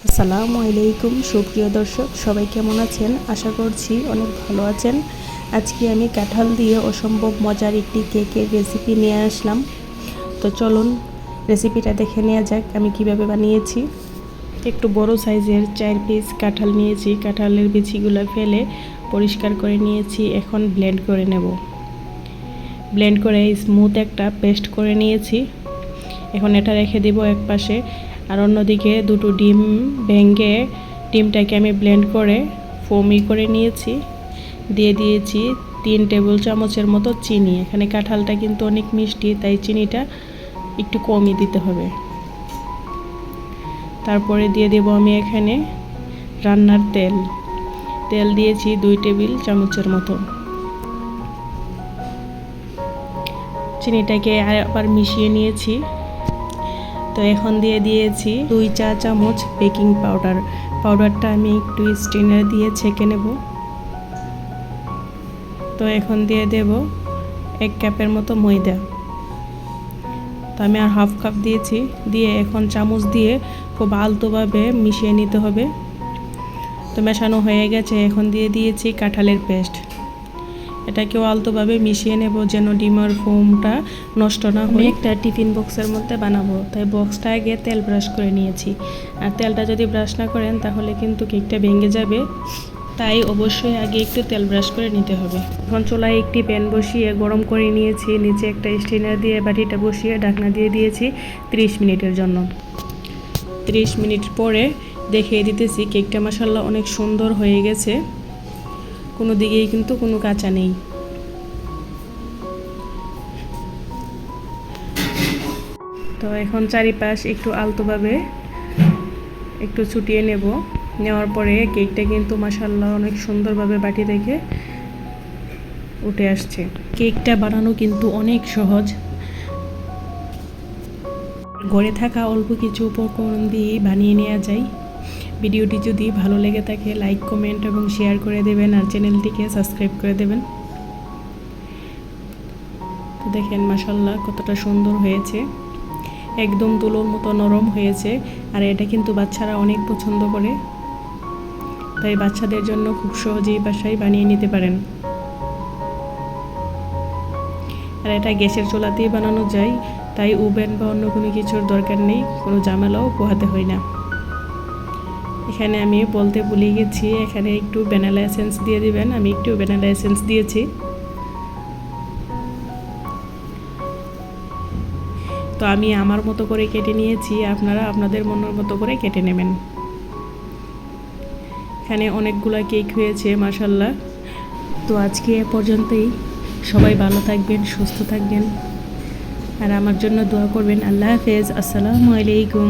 আসসালামু আলাইকুম সুপ্রিয় দর্শক, সবাই কেমন আছেন? আশা করছি অনেক ভালো আছেন। আজকে আমি কাঁঠাল দিয়ে অসম্ভব মজার একটি কেকের রেসিপি নিয়ে আসলাম। তো চলুন রেসিপিটা দেখে নেওয়া যাক আমি কিভাবে বানিয়েছি। একটু বড় সাইজের 4 পিস কাঁঠাল নিয়েছি। কাঁঠালের বিচিগুলো ফেলে পরিষ্কার করে নিয়েছি। এখন ব্লেন্ড করে নেব। ব্লেন্ড করে স্মুথ একটা পেস্ট করে নিয়েছি। এখন এটা রেখে দেব এক পাশে। আর অন্যদিকে দুটো ডিম ভেঙে ডিমটাকে আমি ব্লেন্ড করে ফোমি করে নিয়েছি। দিয়ে দিয়েছি 3 টেবিল চামচের মতো চিনি। এখানে কাঁঠালটা কিন্তু অনেক মিষ্টি, তাই চিনিটা একটু কমই দিতে হবে। তারপরে দিয়ে দেব আমি এখানে রান্নার তেল দিয়েছি 2 টেবিল চামচের মতো। চিনিটাকে আবার মিশিয়ে নিয়েছি। তো এখন দিয়ে দিয়েছি 2 চা চামচ বেকিং পাউডারটা আমি একটু স্ট্রেনার দিয়ে ছেঁকে নেব। তো এখন দিয়ে দেব 1 কাপের মতো ময়দা। তো আমি আর হাফ কাপ দিয়েছি। দিয়ে এখন চামচ দিয়ে খুব আলতোভাবে মিশিয়ে নিতে হবে। তো মেশানো হয়ে গেছে। এখন দিয়ে দিয়েছি কাঁঠালের পেস্ট। এটাকেও আলতোভাবে মিশিয়ে নেব যেন ডিমের ফোমটা নষ্ট না হয়। একটা টিফিন বক্সের মধ্যে বানাবো, তাই বক্সটা আগে তেল ব্রাশ করে নিয়েছি। আর তেলটা যদি ব্রাশ না করেন তাহলে কিন্তু কেকটা ভেঙে যাবে, তাই অবশ্যই আগে একটু তেল ব্রাশ করে নিতে হবে। এখন চুলায় একটি প্যান বসিয়ে গরম করে নিয়েছি। নিচে একটা স্ট্রেনার দিয়ে বাটিটা বসিয়ে ঢাকনা দিয়ে দিয়েছি 30 মিনিটের জন্য। 30 মিনিট পরে দেখিয়ে দিতেছি কেকটা মাশাআল্লাহ অনেক সুন্দর হয়ে গেছে। কোনো দিকেই কিন্তু কোনো কাঁচা নেই। তো এখন চারিপাশ একটু আলতোভাবে একটু ছুটিয়ে নেওয়ার পরে কেকটা কিন্তু মাশাআল্লাহ অনেক সুন্দরভাবে বাটি থেকে উঠে আসছে। কেকটা বানানো কিন্তু অনেক সহজ। ঘরে থাকা অল্প কিছু উপকরণ দিয়ে বানিয়ে নেওয়া যায়। ভিডিওটি যদি ভালো লেগে থাকে লাইক, কমেন্ট এবং শেয়ার করে দেবেন। আর চ্যানেলটিকে সাবস্ক্রাইব করে দেবেন। তো দেখেন মাশাআল্লাহ কতটা সুন্দর হয়েছে, একদম তুলোর মতো নরম হয়েছে। আর এটা কিন্তু বাচ্চারা অনেক পছন্দ করে, তাই বাচ্চাদের জন্য খুব সহজেই বাসায় বানিয়ে নিতে পারেন। আর এটা গ্যাসের চুলাতেই বানানো যায়, তাই ওভেন বা অন্য কোনো কিছুর দরকার নেই, কোনো ঝামেলাও পোহাতে হয় না। এখানে আমি বলতে ভুলে গেছি, এখানে একটু ভ্যানিলা এসেন্স দিয়ে দিবেন। আমি একটু ভ্যানিলা এসেন্স দিয়েছি। তো আমি আমার মতো করে কেটে নিয়েছি, আপনারা আপনাদের মনের মতো করে কেটে নেবেন। এখানে অনেকগুলো কেক হয়েছে মাশাআল্লাহ। তো আজকে এ পর্যন্তই। সবাই ভালো থাকবেন, সুস্থ থাকবেন, আর আমার জন্য দোয়া করবেন। আল্লাহ হাফেজ। আসসালামু আলাইকুম।